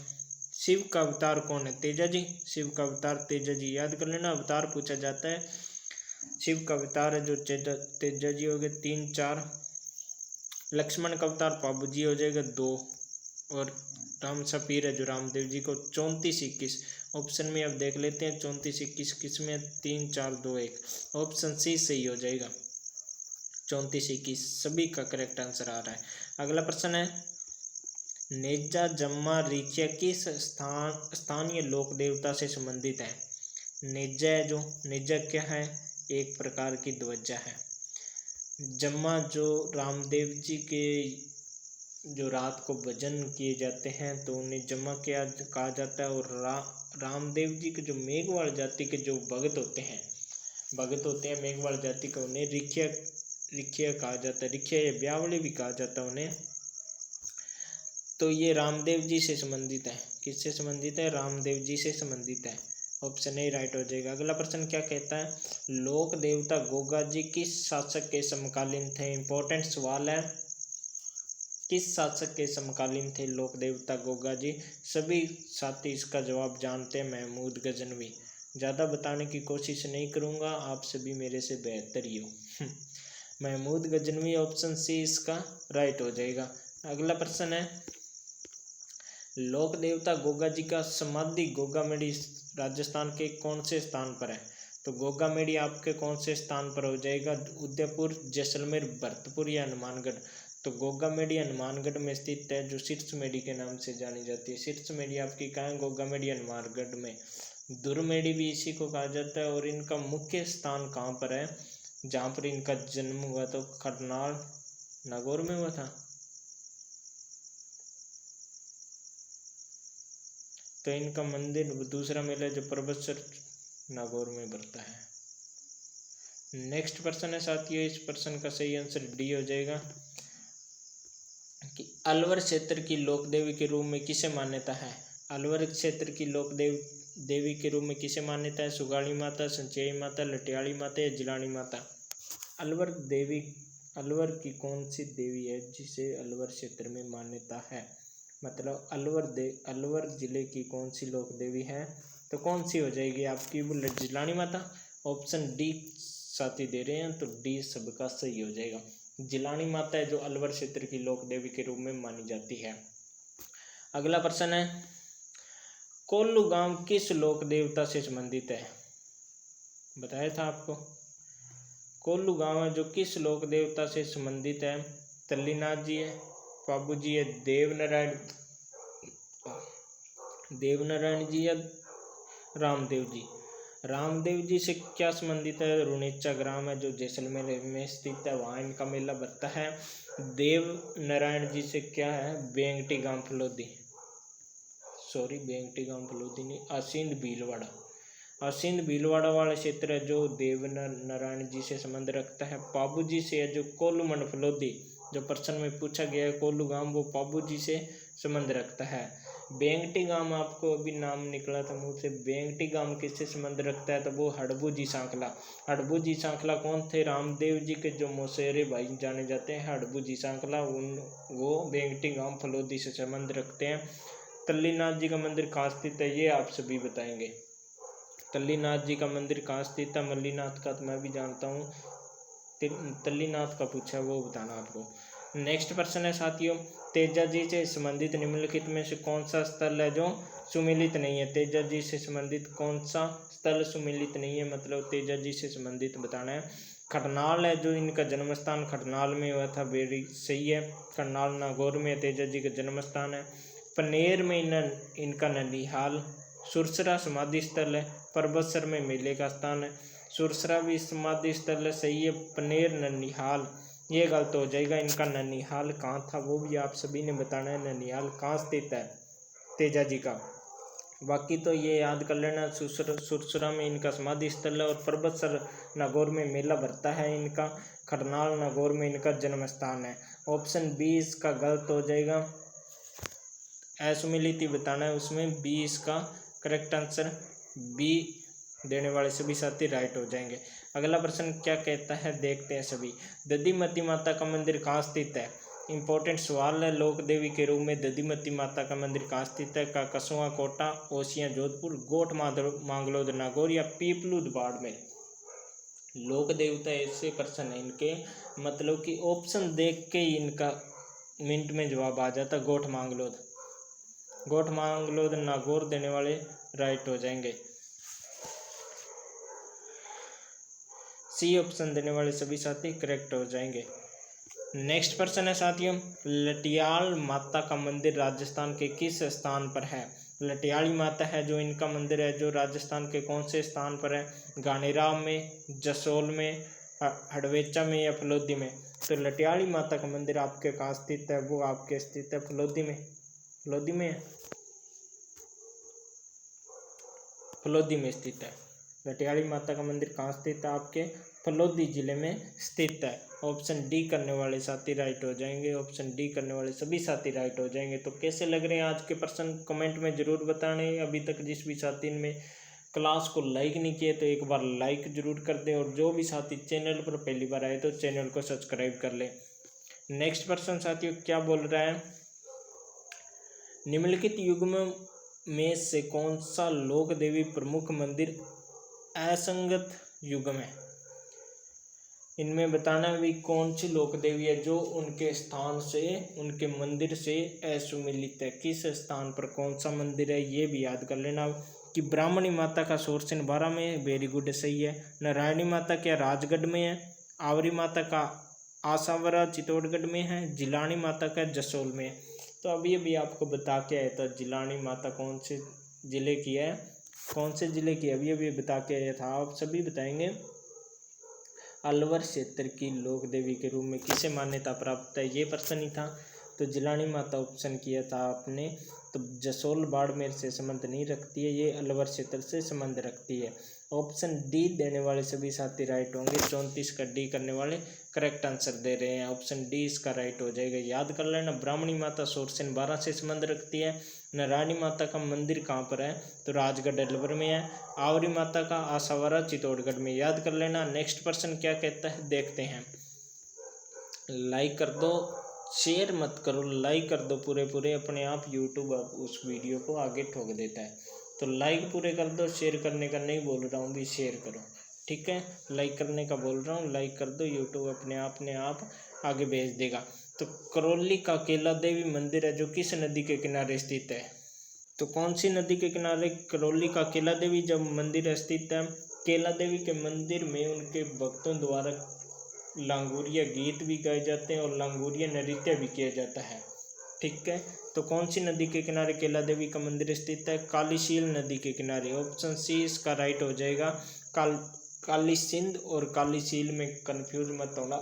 [SPEAKER 1] शिव का अवतार कौन है? तेजा जी। शिव का अवतार तेजा जी, याद कर लेना, अवतार पूछा जाता है। शिव का अवतार है जो तेजा जी हो गए 3 4। लक्ष्मण का अवतार पाबू जी हो जाएगा 2। और राम सफीर है जो रामदेव जी को 34 21। ऑप्शन में अब देख लेते हैं 34 21 किस में 3 4 2 1। ऑप्शन सी सही हो जाएगा 34 21 सभी का करेक्ट आंसर आ रहा है। अगला प्रश्न है नेजा जम्मा रीछिया किस स्थानीय लोक देवता से संबंधित है? नेजा है जो, नेजा क्या है? एक प्रकार की ध्वजा है। जम्मा जो रामदेव जी के जो रात को भजन किए जाते हैं तो उन्हें जम्मा क्या कहा जाता है। और रामदेव जी के जो मेघवाल जाति के जो भगत होते हैं मेघवाल जाति का, उन्हें रिखिया कहा जाता है। रिखिया या ब्यावली भी कहा जाता है उन्हें। तो ये रामदेव जी से संबंधित है। किससे संबंधित है? रामदेव जी से संबंधित है। ऑप्शन ए राइट हो जाएगा। अगला प्रश्न क्या कहता है? लोक देवता गोगा जी किस शासक के समकालीन थे? इंपॉर्टेंट सवाल है। किस शासक के समकालीन थे लोक देवता गोगा जी? सभी साथी इसका जवाब जानते हैं, महमूद गजनवी। ज़्यादा बताने की कोशिश नहीं करूँगा, आप सभी मेरे से बेहतर ही हो। महमूद गजनवी, ऑप्शन सी इसका राइट हो जाएगा। अगला प्रश्न है लोक देवता गोगा जी का समाधि गोगामेड़ी राजस्थान के कौन से स्थान पर है? तो गोगामेड़ी आपके कौन से स्थान पर हो जाएगा? उदयपुर, जैसलमेर, भरतपुर या हनुमानगढ़? तो गोगामेड़ी हनुमानगढ़ में स्थित है जो शीर्षमेड़ी के नाम से जानी जाती है। शीर्षमेड़ी आपकी कहाँ है? गोगामेड़ी हनुमानगढ़ में। दुर्मेड़ी भी इसी को कहा जाता है। और इनका मुख्य स्थान कहाँ पर है जहाँ पर इनका जन्म हुआ? तो करनाल नागौर में हुआ था। तो इनका मंदिर दूसरा मेला जो परबतसर नागौर में बढ़ता है। नेक्स्ट प्रश्न है साथियों, इस प्रश्न का सही आंसर डी हो जाएगा कि अलवर क्षेत्र की लोक देवी के रूप में किसे मान्यता है? अलवर क्षेत्र की लोक देवी के रूप में किसे मान्यता है? सुगाड़ी माता, संचेई माता, लटियाली माता या जिलानी माता? अलवर की कौन सी देवी है जिसे अलवर क्षेत्र में मान्यता है? मतलब अलवर जिले की कौन सी लोक देवी है? तो कौन सी हो जाएगी आपकी? जिलानी माता। ऑप्शन डी साथी दे रहे हैं तो डी सबका सही हो जाएगा। जिलानी माता है जो अलवर क्षेत्र की लोक देवी के रूप में मानी जाती है। अगला प्रश्न है कोल्लू गांव किस लोक देवता से संबंधित है? बताया था आपको। कोल्लू गांव है जो किस लोक देवता से संबंधित है? तल्लीनाथ जी है, बाबू जी है, देवनारायण जी या रामदेव जी? रामदेव जी से क्या संबंधित है? रुणेचा ग्राम है जो जैसलमेर में स्थित है, वहाँ इनका मेला बढ़ता है। देवनारायण जी से क्या है? बेंगटी गांव फलोदी नहीं, आसींद भीलवाड़ा वाला क्षेत्र है जो देवनारायण जी से संबंध रखता है। पाबू जी से है जो कोल्लू मंड फलोदी, जो प्रश्न में पूछा गया है कोल्लू गांव, वो पाबू जी से संबंध रखता है। बेंगटी गांव आपको अभी नाम निकला था मुँह से, बेंगटी गांव किससे संबंध रखता है? तो वो हड़बू जी सांखला कौन थे? रामदेव जी के जो मौसेरे भाई जाने जाते हैं हड़बू जी सांखला, वो बेंगटी गांव फलोदी से संबंध रखते हैं। तल्लीनाथ जी का मंदिर कहाँ स्थित है ये आप सभी बताएंगे। तल्लीनाथ जी का मंदिर कहाँ स्थित है? मल्लीनाथ का तो मैं भी जानता हूँ, तल्लीनाथ का पूछा वो बताना आपको। नेक्स्ट प्रश्न है साथियों तेजा जी से संबंधित निम्नलिखित में से कौन सा स्थल है जो सुमिलित नहीं है? तेजा जी से संबंधित कौन सा स्थल सुमिलित नहीं है? मतलब तेजा जी से संबंधित बताना है। खरनाल है जो इनका जन्म स्थान खरनाल में हुआ था, वेरी सही है। खरनाल नागौर में तेजा जी का जन्म स्थान है। पनेर में इनका ननिहाल। सुरसरा समाधि स्थल है। परबतसर में मेले का स्थान है। सुरसरा भी समाधि स्थल है, सही है। पनेर ननिहाल ये गलत हो जाएगा। इनका ननिहाल कहाँ था वो भी आप सभी ने बताना है। ननिहाल कहाँ स्थित है तेजा जी का? बाकी तो ये याद कर लेना, सुरसरा में इनका समाधि स्थल है और परबतसर नागौर में मेला भरता है इनका। खरनाल नागौर में इनका जन्म स्थान है। ऑप्शन बी इसका गलत हो जाएगा, असुमिलित बताना है उसमें। बी इसका करेक्ट आंसर, बी देने वाले सभी साथी राइट हो जाएंगे। अगला प्रश्न क्या कहता है देखते हैं सभी। दधिमती माता का मंदिर कहाँ स्थित है? इंपॉर्टेंट सवाल है। लोक देवी के रूप में दधिमती माता का मंदिर कहाँ स्थित है? का कसुआ, कोटा, ओसियां, जोधपुर, गोठ मांगलोद, नागौर या पीपलूद बाड़मेर। लोक देवता ऐसे पर्सन है, इनके मतलब कि ऑप्शन देख के ही इनका मिनट में जवाब आ जाता। गोठ मांगलोद, गोठ मांगलोद, नागौर देने वाले राइट हो जाएंगे। सी ऑप्शन देने वाले सभी साथी करेक्ट हो जाएंगे। नेक्स्ट प्रश्न है साथियों, लटियाल माता का मंदिर राजस्थान के किस स्थान पर है? लटियाली माता है जो इनका मंदिर है, जो राजस्थान के कौन से स्थान पर है? गानेराव में, जसोल में, हड़वेचा में या फलोदी में? तो लटियाली माता का मंदिर आपके कहाँ स्थित है? वो आपके स्थित है फलोदी में। फलोदी में है, फलोदी में स्थित है। लटियाली माता का मंदिर कहाँ स्थित है? आपके फलोदी जिले में स्थित है। ऑप्शन डी करने वाले साथी राइट हो जाएंगे। ऑप्शन डी करने वाले सभी साथी राइट हो जाएंगे। तो कैसे लग रहे हैं आज के प्रश्न कमेंट में जरूर बताने। अभी तक जिस भी साथी ने क्लास को लाइक नहीं किए तो एक बार लाइक जरूर कर दें, और जो भी साथी चैनल पर पहली बार आए तो चैनल को सब्सक्राइब कर लें। नेक्स्ट प्रश्न साथियों क्या बोल रहा है, निम्नलिखित युग्म में से कौन सा लोक देवी प्रमुख मंदिर असंगत युग्म है? इनमें बताना भी कौन सी लोक देवी है जो उनके स्थान से, उनके मंदिर से असुमिलित है। किस स्थान पर कौन सा मंदिर है ये भी याद कर लेना। कि ब्राह्मणी माता का सोरसिन 12 में, वेरी गुड सही है। नारायणी माता क्या राजगढ़ में है? आवरी माता का आसावरा चित्तौड़गढ़ में है। जिलानी माता का जसोल में है। तो अभी अभी आपको बता के आया था जिलानी माता कौन से जिले की है, कौन से जिले की अभी अभी बता के आया था। आप सभी बताएंगे। अलवर क्षेत्र की लोक देवी के रूप में किसे मान्यता प्राप्त है, ये प्रश्न ही था। तो जिलानी माता ऑप्शन किया था आपने। तो जसोल बाड़मेर से संबंध नहीं रखती है, ये अलवर क्षेत्र से संबंध रखती है। ऑप्शन डी देने वाले सभी साथी राइट होंगे। 34 का डी करने वाले करेक्ट आंसर दे रहे हैं। ऑप्शन डी इसका राइट हो जाएगा। याद कर लेना, ब्राह्मणी माता सोरसिन 12 से संबंध रखती है। नारायणी माता का मंदिर कहाँ पर है? तो राजगढ़ अलवर में है। आवरी माता का आसावरा चित्तौड़गढ़ में। याद कर लेना। नेक्स्ट पर्सन क्या कहता है देखते हैं। लाइक कर दो, शेयर मत करो, लाइक कर दो पूरे अपने आप यूट्यूब उस वीडियो को आगे ठोक देता है। तो लाइक पूरे कर दो, शेयर करने का नहीं बोल रहा हूँ, भी शेयर करो, ठीक है। लाइक करने का बोल रहा हूँ, लाइक कर दो, यूट्यूब अपने आप आगे भेज देगा। तो करौली का केला देवी मंदिर है जो किस नदी के किनारे स्थित है? तो कौन सी नदी के किनारे करौली का केला देवी जब मंदिर स्थित है? केला देवी के मंदिर में उनके भक्तों द्वारा लांगुरिया गीत भी गाए जाते हैं और लांगुरिया नृत्य भी किया जाता है, ठीक है। तो कौन सी नदी के किनारे केला देवी का मंदिर स्थित है? कालीशील नदी के किनारे। ऑप्शन सी इसका राइट हो जाएगा। काली सिंध और कालीशील में कंफ्यूज मत होना,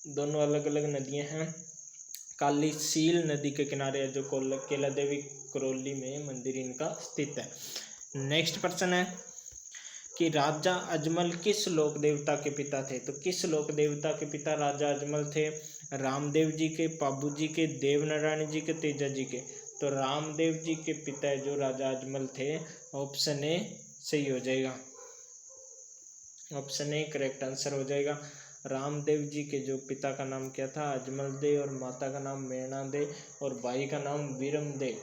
[SPEAKER 1] दोनों अलग अलग नदियां हैं। कालीशील नदी के किनारे है जो केला देवी करौली में मंदिर इनका स्थित है। नेक्स्ट प्रश्न है कि राजा अजमल किस लोक देवता के पिता थे? तो किस लोक देवता के पिता राजा अजमल थे? रामदेव जी के, पाबू जी के, देवनारायण जी के, तेजा जी के? तो रामदेव जी के पिता जो राजा अजमल थे, ऑप्शन ए सही हो जाएगा। ऑप्शन ए करेक्ट आंसर हो जाएगा। रामदेव जी के जो पिता का नाम क्या था? अजमल दे, और माता का नाम मेणा दे, और भाई का नाम वीरम दे,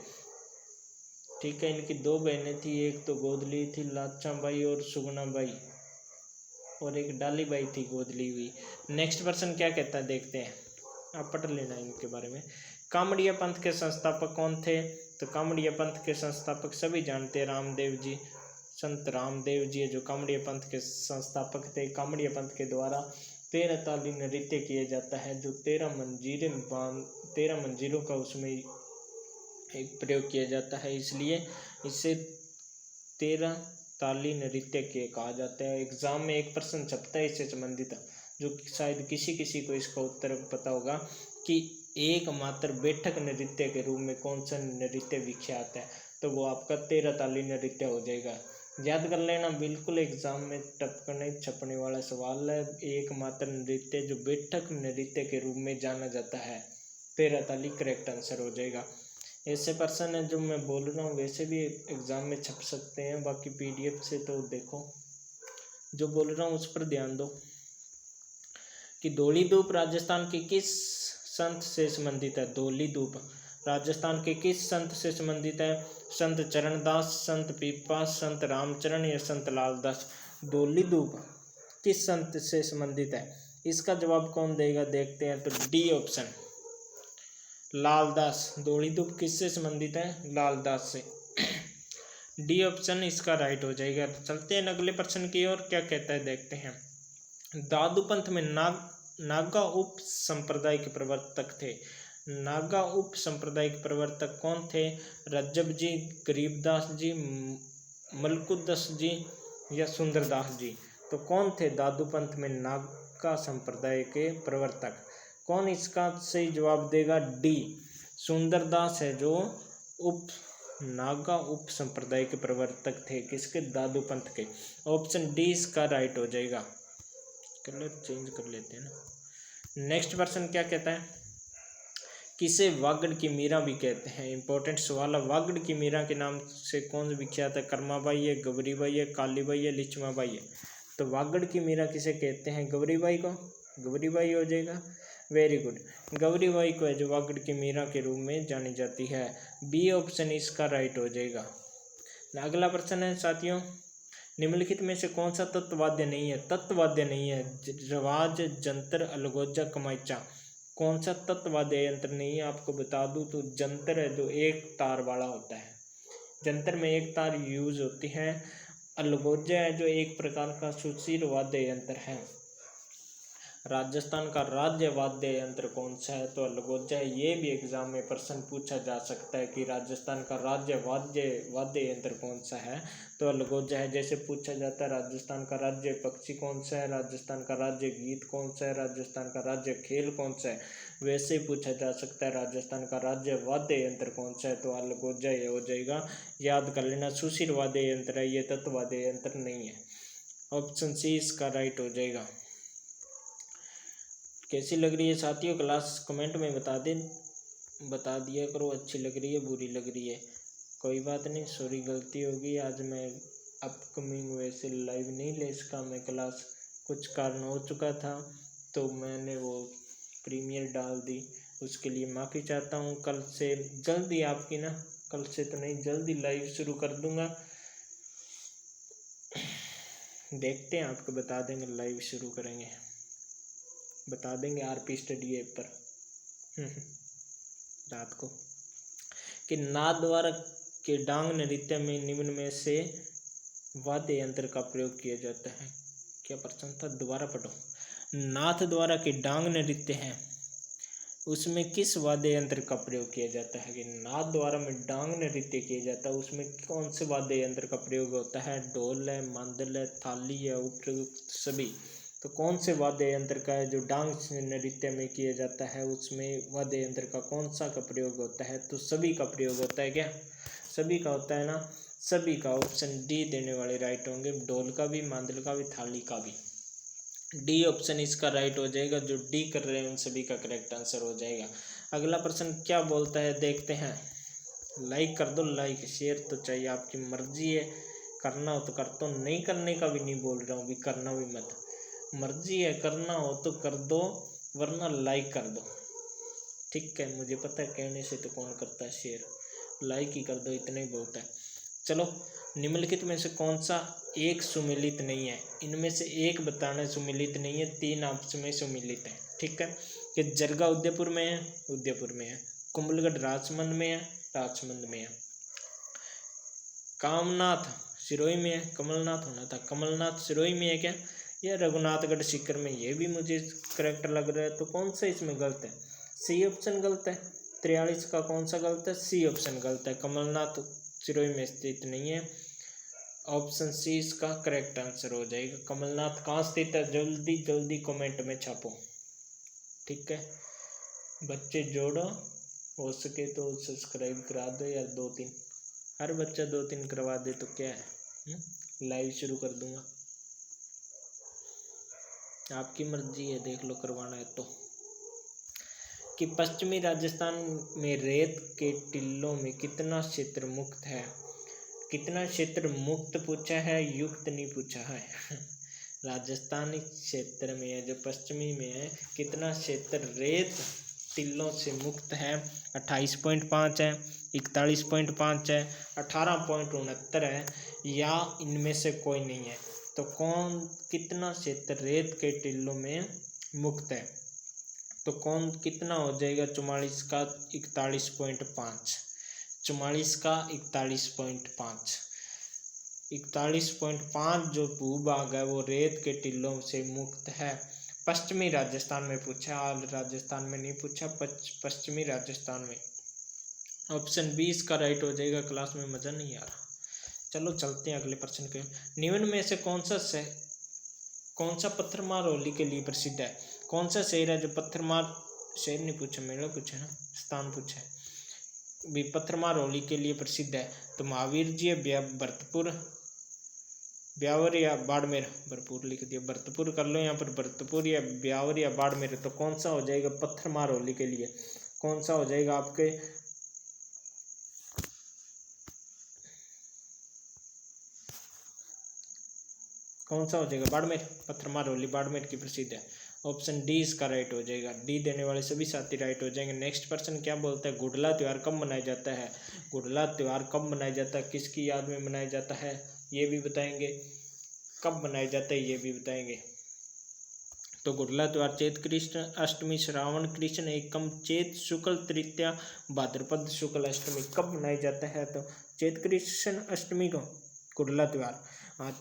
[SPEAKER 1] ठीक है। इनकी 2 बहनें थी, एक तो गोदली थी लाचा बाई और सुगना बाई, और एक डाली बाई थी गोदली हुई। नेक्स्ट पर्सन क्या कहता है देखते हैं, आप पढ़ लेना इनके बारे में। कामड़िया पंथ के संस्थापक कौन थे? तो कामड़िया पंथ के संस्थापक सभी जानते हैं, रामदेव जी, संत रामदेव जी जो कामड़िया पंथ के संस्थापक थे। कामड़िया पंथ के द्वारा 13 ताली नृत्य किया जाता है, जो 13 मंजीरों का उसमें एक प्रयोग किया जाता है, इसलिए इसे 13 ताली नृत्य के कहा जाता है। एग्जाम में एक प्रश्न छपता है इससे संबंधित, जो शायद किसी को इसका उत्तर पता होगा कि एकमात्र बैठक नृत्य के रूप में कौन सा नृत्य विख्यात है? तो वो आपका 13 ताली नृत्य हो जाएगा। याद कर लेना, बिल्कुल एग्जाम में टपकने छपने वाला सवाल है। एकमात्र नृत्य जो बैठक नृत्य के रूप में जाना जाता है, 13 ताली करेक्ट आंसर हो जाएगा। ऐसे पर्सन है जो मैं बोल रहा हूँ वैसे भी एग्जाम में छप सकते हैं, बाकी पीडीएफ से तो देखो, जो बोल रहा हूँ उस पर ध्यान दो। कि धौली धूप राजस्थान के किस संत से संबंधित है? धौली धूप राजस्थान के किस संत से संबंधित है? संत चरणदास, संत पीपा, संत रामचरण या संत लालदास? धौली धूप किस संत से संबंधित है? इसका जवाब कौन देगा देखते हैं। तो डी ऑप्शन लालदास। धौली धूप किससे संबंधित है? लालदास से। डी ऑप्शन इसका राइट हो जाएगा। तो चलते हैं अगले प्रश्न की ओर, क्या कहता है देखते हैं। दादू पंथ में नागा उप संप्रदाय के प्रवर्तक थे। नागा उप संप्रदाय के प्रवर्तक कौन थे? रज्जब जी, गरीबदास जी, मलकुदास जी या सुंदरदास जी? तो कौन थे दादू पंथ में नागा संप्रदाय के प्रवर्तक? कौन इसका सही जवाब देगा? डी सुंदरदास है जो नागा उप संप्रदाय के प्रवर्तक थे। किसके? दादू पंथ के। ऑप्शन डी इसका राइट हो जाएगा। कलर चेंज कर लेते हैं ना। नेक्स्ट प्रश्न क्या कहता है? किसे वागड़ की मीरा भी कहते हैं? इंपॉर्टेंट सवाल है। वागड़ की मीरा के नाम से कौन विख्यात है? कर्माबाई है, गौरीबाई है, कालीबाई है, लिच्छमाबाई है? तो वागड़ की मीरा किसे कहते हैं? गौरीबाई को। गौरीबाई हो जाएगा। Very good. गौरीबाई को है जो वागड़ की मीरा के रूप में जानी जाती है। बी ऑप्शन इसका राइट हो जाएगा। अगला प्रश्न है साथियों, निम्नलिखित में से कौन सा तत्ववाद्य नहीं है? तत्ववाद्य नहीं है। रवाज, जंतर, अलगोजा, कमाइचा। कौन सा तत्ववाद्य यंत्र नहीं है? आपको बता दूं तो जंतर है जो एक तार वाला होता है। जंतर में एक तार यूज होती है। अलगोजा है जो एक प्रकार का सुशील वाद्य यंत्र है। राजस्थान का राज्य वाद्य यंत्र कौन सा है? तो अलगोजा है। ये भी एग्जाम में प्रश्न पूछा जा सकता है कि राजस्थान का राज्य वाद्य यंत्र कौन सा है? तो अलगोजा है। जैसे पूछा जाता है राजस्थान का राज्य पक्षी कौन सा है, राजस्थान का राज्य गीत कौन सा है, राजस्थान का राज्य खेल कौन सा है, वैसे ही पूछा जा सकता है राजस्थान का राज्य वाद्य यंत्र कौन सा है? तो अलगोजा ये हो जाएगा। याद कर लेना, सुशील वाद्य यंत्र है, ये तत्ववाद्य यंत्र नहीं है। ऑप्शन सी इसका राइट हो जाएगा। कैसी लग रही है साथियों क्लास? कमेंट में बता दिया करो। अच्छी लग रही है, बुरी लग रही है? कोई बात नहीं, सॉरी गलती होगी। आज मैं अपकमिंग वैसे लाइव नहीं ले सका मैं क्लास, कुछ कारण हो चुका था तो मैंने वो प्रीमियर डाल दी, उसके लिए माफ़ी चाहता हूँ। कल से जल्दी आपकी ना, कल से तो नहीं, जल्दी लाइव शुरू कर दूँगा। देखते हैं, आपको बता देंगे, लाइव शुरू करेंगे, बता देंगे आरपी स्टडी ऐप पर रात को कि नाद द्वारा के डांग नृत्य में निम्न में से वाद्य यंत्र का प्रयोग किया जाता है। क्या प्रश्न था? दोबारा पढ़ो। नाथ द्वारा के डांग नृत्य है, उसमें किस वाद्य यंत्र का प्रयोग किया जाता है? कि नाथ द्वारा में डांग नृत्य किया जाता है, उसमें कौन से वाद्य यंत्र का प्रयोग होता है? ढोल है, मांदल है, थाली है, उपयुक्त सभी। तो कौन से वाद्य यंत्र का है जो डांग नृत्य में किया जाता है, उसमें वाद्य यंत्र का कौन सा का प्रयोग होता है? तो सभी का प्रयोग होता है। क्या सभी का होता है ना? सभी का। ऑप्शन डी देने वाले राइट होंगे। ढोल का भी, मांदल का भी, थाली का भी। डी ऑप्शन इसका राइट हो जाएगा। जो डी कर रहे हैं उन सभी का करेक्ट आंसर हो जाएगा। अगला प्रश्न क्या बोलता है देखते हैं। लाइक कर दो, लाइक शेयर तो चाहिए, आपकी मर्जी है, करना हो तो कर दो, नहीं करने का भी नहीं बोल रहा हूँ, भी करना भी मत, मर्जी है, करना हो तो कर दो वरना लाइक कर दो। ठीक है, मुझे पता है कहने से तो कौन करता है शेयर, लाइक ही कर दो, इतना ही बहुत है। चलो, निम्नलिखित में से कौन सा एक सुमिलित नहीं है? इनमें से एक बताना सुमिलित नहीं है, तीन आपस में सुमिलित है। ठीक है, कि जरगा उदयपुर में है, उदयपुर में है, कुंभलगढ़ राजमंद में है, राजमंद में है, कामनाथ सिरोही में है, कमलनाथ होना था, कमलनाथ सिरोही में है क्या, या रघुनाथगढ़ सीकर में? ये भी मुझे करेक्ट लग रहा है। तो कौन सा इसमें गलत है? सी ऑप्शन गलत है। 43 का कौन सा गलत है? सी ऑप्शन गलत है। कमलनाथ सिरोही में स्थित नहीं है। ऑप्शन सी इसका करेक्ट आंसर हो जाएगा। कमलनाथ कहाँ स्थित है? जल्दी जल्दी कमेंट में छापो। ठीक है, बच्चे जोड़ो, हो सके तो सब्सक्राइब करा दो यार, 2-3, हर बच्चा 2-3 करवा दे तो क्या है, लाइव शुरू कर दूंगा, आपकी मर्जी है, देख लो करवाना है तो। कि पश्चिमी राजस्थान में रेत के टिल्लों में कितना क्षेत्र मुक्त है? कितना क्षेत्र मुक्त पूछा है, युक्त नहीं पूछा है। राजस्थानी क्षेत्र में है जो पश्चिमी में है, कितना क्षेत्र रेत टिल्लों से मुक्त है 28.5 है, 41.5 है, 18.69 है, या इनमें से कोई नहीं है। तो कौन कितना क्षेत्र रेत के टिल्लों में मुक्त है? तो कौन कितना हो जाएगा 44 का 41.5, 44 का 41.5, 41.5 जो भूभाग है वो रेत के टिल्लों से मुक्त है। पश्चिमी राजस्थान में पूछा, हाल राजस्थान में नहीं पूछा, पश्चिमी राजस्थान में। ऑप्शन 20 का राइट हो जाएगा। क्लास में मज़ा नहीं आ रहा। चलो चलते हैं अगले प्रश्न के। निम्न में से कौन सा पत्थरमार होली के लिए प्रसिद्ध है? कौन सा शहर है जो पत्थरमार, शहर नहीं पूछा, मेला पूछा ना, स्थान पूछा है भी, पत्थरमार होली के लिए प्रसिद्ध है? तो महावीर जी है, भरतपुर, ब्यावर या बाड़मेर, भरपूर लिख दिया, भरतपुर कर लो यहाँ पर, भरतपुर या ब्यावर या बाड़मेर। तो कौन सा हो जाएगा पत्थरमार होली के लिए? कौन सा हो जाएगा आपके? कौन सा हो जाएगा? बाड़मेर। पत्थरमार होली बाड़मेर की प्रसिद्ध है। ऑप्शन डी इसका राइट हो जाएगा। डी देने वाले सभी साथी राइट हो जाएंगे। नेक्स्ट पर्सन क्या बोलता है? गुड़ला त्यौहार कब मनाया जाता है? गुड़ला त्यौहार कब मनाया जाता है? किसकी याद में मनाया जाता है ये भी बताएंगे, कब मनाया जाता है ये भी बताएंगे। तो गुड़ला त्यौहार चैत कृष्ण अष्टमी, श्रावण कृष्ण एकम, चैत शुक्ल तृतीया, भाद्रपद शुक्ल अष्टमी कब मनाया जाता है? तो चैत कृष्ण अष्टमी को गुड़ला त्यौहार,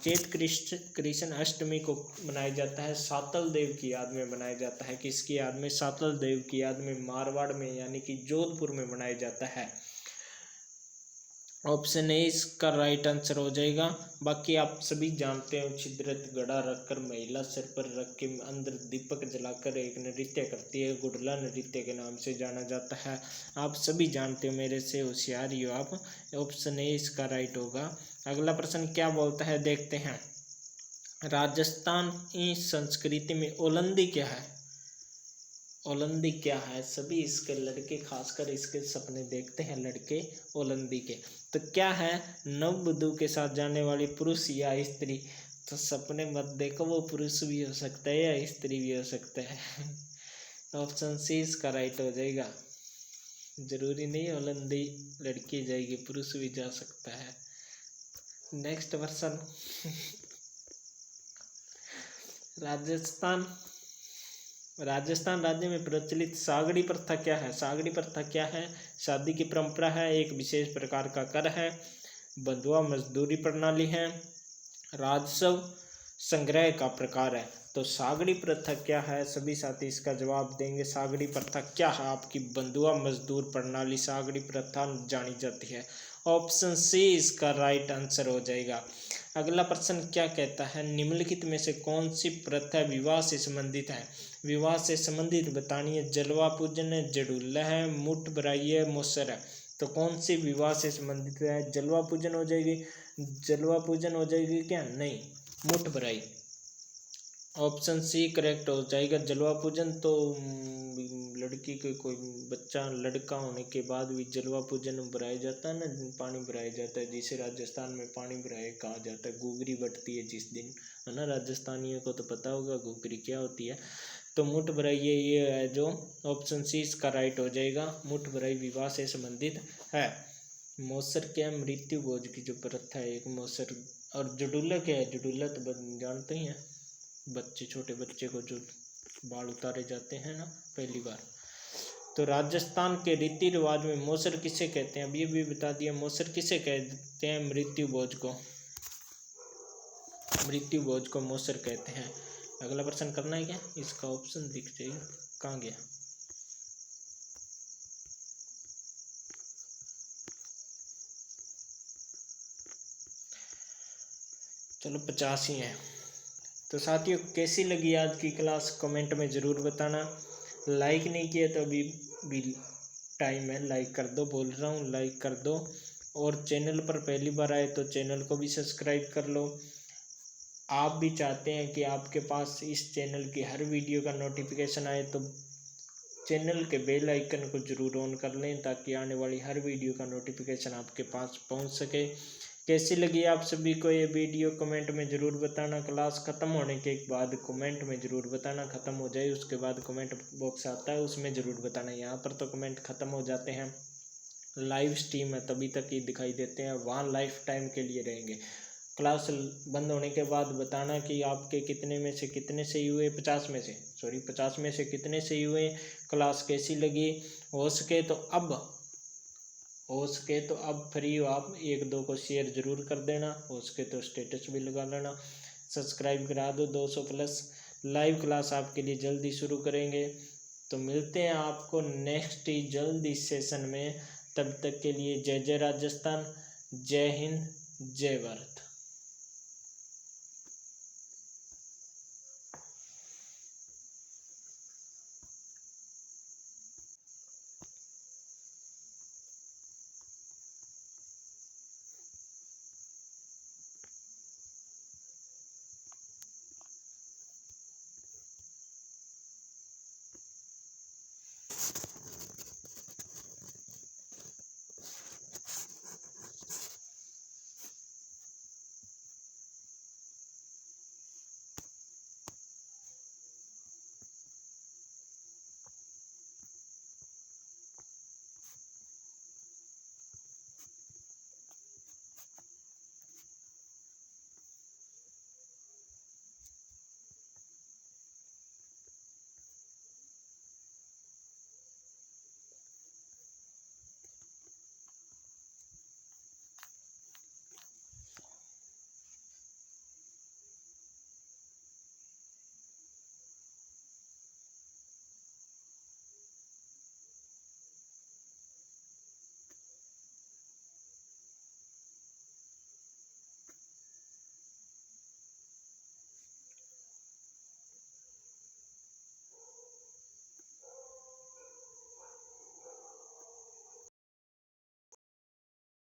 [SPEAKER 1] चैत कृष्ण अष्टमी को मनाया जाता है। सातल देव की याद में मनाया जाता है। किसकी याद में? सातल देव की याद में, मारवाड़ में यानी कि जोधपुर में मनाया जाता है। ऑप्शन ए इसका राइट आंसर हो जाएगा। बाकी आप सभी जानते हो, छिद्रित घड़ा रखकर महिला सिर पर रख के अंदर दीपक जलाकर एक नृत्य करती है, गुड़ला नृत्य के नाम से जाना जाता है। आप सभी जानते हो, मेरे से होशियार ही हो आप। ऑप्शन ए इसका राइट होगा। अगला प्रश्न क्या बोलता है देखते हैं। राजस्थान की संस्कृति में ओलंदी क्या है? ओलंदी क्या है? सभी इसके लड़के, खासकर इसके सपने देखते हैं लड़के ओलंदी के। तो क्या है? नववधू के साथ जाने वाली पुरुष या स्त्री। तो सपने मत देखो, वो पुरुष भी हो सकता है या स्त्री भी हो सकता है। ऑप्शन सी इसका राइट हो जाएगा। जरूरी नहीं ओलंदी लड़की जाएगी, पुरुष भी जा सकता है। Next person. राजस्थान राज्य में प्रचलित सागड़ी प्रथा क्या है? सागड़ी प्रथा क्या है? शादी की परंपरा है, एक विशेष प्रकार का कर है, बंधुआ मजदूरी प्रणाली है, राजस्व संग्रह का प्रकार है। तो सागड़ी प्रथा क्या है? सभी साथी इसका जवाब देंगे। सागड़ी प्रथा क्या है आपकी? बंधुआ मजदूर प्रणाली सागड़ी प्रथा जानी जाती है। ऑप्शन सी इसका राइट आंसर हो जाएगा। अगला प्रश्न क्या कहता है? निम्नलिखित में से कौन सी प्रथा विवाह से संबंधित है? विवाह से संबंधित बतानी है। जलवा पूजन है, जड़ूल्ला है, मुठ भराई है, मोसर है। तो कौन सी विवाह से संबंधित है? जलवा पूजन हो जाएगी। जलवा पूजन हो जाएगी क्या? नहीं, मुठ भराई। ऑप्शन सी करेक्ट हो जाएगा। जलवा पूजन तो लड़की के कोई बच्चा लड़का होने के बाद भी जलवा पूजन भराया जाता है ना, पानी भराया जाता है, जिसे राजस्थान में पानी भराए कहा जाता है। गुगरी बटती है जिस दिन, है ना, राजस्थानियों को तो पता होगा गुगरी क्या होती है। तो मुठ भराई ये है जो ऑप्शन सी इसका राइट हो जाएगा। मुठ भराई विवाह से संबंधित है। मोसर क्या? मृत्यु भोज की जो प्रथा है एक मोसर। और जडूला क्या है? जडूला तो जानते ही हैं, बच्चे, छोटे बच्चे को जो बाल उतारे जाते हैं ना पहली बार। तो राजस्थान के रीति रिवाज में मोसर किसे कहते हैं? अब ये भी बता दिया। मोसर किसे कहते हैं? मृत्यु भोज को, मृत्यु भोज को मोसर कहते हैं। अगला प्रश्न करना है क्या? इसका ऑप्शन दिख जाएगा, कहाँ गया? चलो 50 ही है। तो साथियों कैसी लगी आज की क्लास कमेंट में ज़रूर बताना। लाइक नहीं किया तो अभी भी टाइम है, लाइक कर दो, बोल रहा हूँ लाइक कर दो। और चैनल पर पहली बार आए तो चैनल को भी सब्सक्राइब कर लो। आप भी चाहते हैं कि आपके पास इस चैनल की हर वीडियो का नोटिफिकेशन आए तो चैनल के बेल आइकन को ज़रूर ऑन कर लें, ताकि आने वाली हर वीडियो का नोटिफिकेशन आपके पास पहुंच सके। कैसी लगी आप सभी को ये वीडियो कमेंट में ज़रूर बताना। क्लास ख़त्म होने के बाद कमेंट में ज़रूर बताना। ख़त्म हो जाए उसके बाद कमेंट बॉक्स आता है उसमें ज़रूर बताना। यहाँ पर तो कमेंट ख़त्म हो जाते हैं, लाइव स्ट्रीम है तभी तक ही दिखाई देते हैं, वहाँ लाइफ टाइम के लिए रहेंगे। क्लास बंद होने के बाद बताना कि आपके कितने में से कितने सही हुए, 50 में से कितने सही हुए, क्लास कैसी लगी। हो सके तो अब फ्री हो आप 1-2 को शेयर ज़रूर कर देना, हो सके तो स्टेटस भी लगा लेना, सब्सक्राइब करा दो 200 प्लस। लाइव क्लास आपके लिए जल्दी शुरू करेंगे, तो मिलते हैं आपको नेक्स्ट ही जल्दी सेशन में। तब तक के लिए जय जय राजस्थान, जय हिंद, जय भारत।